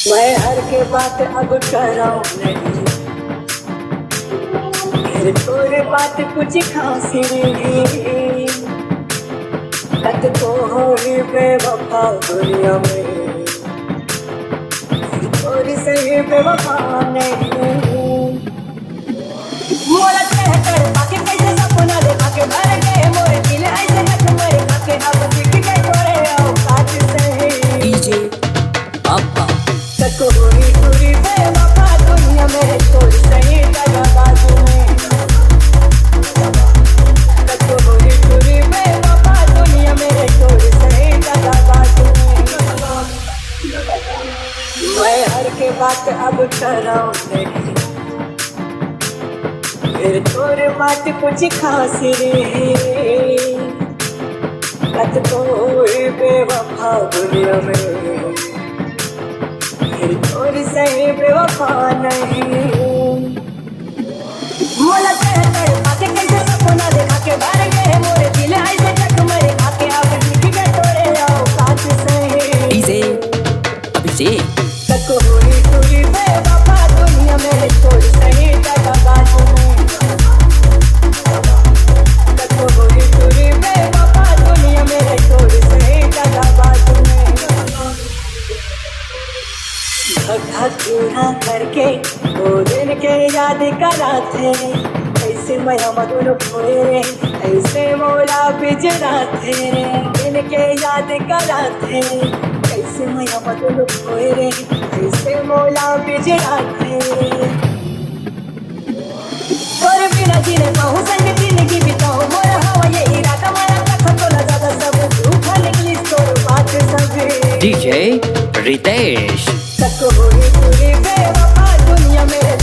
मैं हर के बात अब कराऊं नहीं, फिर तोरे बात कुछ खास नहीं। लत को होई बेवफा दुनिया में, तोरी सही बेवफा नहीं। मोरा कह कर बाकी कैसे सपना देखा के भर गए मोरे दिल ऐसे हक मरे खाके अब दिख गए तोरे औकात सही। डीजे पापा तक होई पूरी बेवफा दुनिया में, तोरी सही दगाबाज में। तक होई पूरी बेवफा दुनिया में, तोरी सही दगाबाज में। मैं हर के बात अब कराऊं नहीं, फिर तोरे बात कुछ खास नहीं। लत को होई बेवफा दुनिया में, फिर तोरी सही बेवफा नहीं। मोला कह कर बातें कैसे सपना देखा के भर गए मोरे दिल ऐसे जग मरे खाके अब दिख गए तोरे औकात सही। डीजे अभिषेक तक होई पूरी बेवफा दुनिया में, तोरी सही दगाबाज में। तक होई पूरी बेवफा दुनिया में, तोरी सही दगाबाज में। धक्का पूरा करके वो दिन के याद करा थे, ऐसे मैं हम दोनों खोए रे, ऐसे मौला बिजड़ा थे। दिन के याद करा थे, ऐसे मैं हम दोनों खोए रे, ऐसे मौला बिजड़ा थे। तोरे बिना जीने पाऊँ संग जिंदगी बिताऊँ, मोरा हवा ये इरादा मारा रखा तो ना ज्यादा सब झूठा निकली तोर बात सभी। डीजे रितेश तक होई पूरी बेवफा दुनिया में,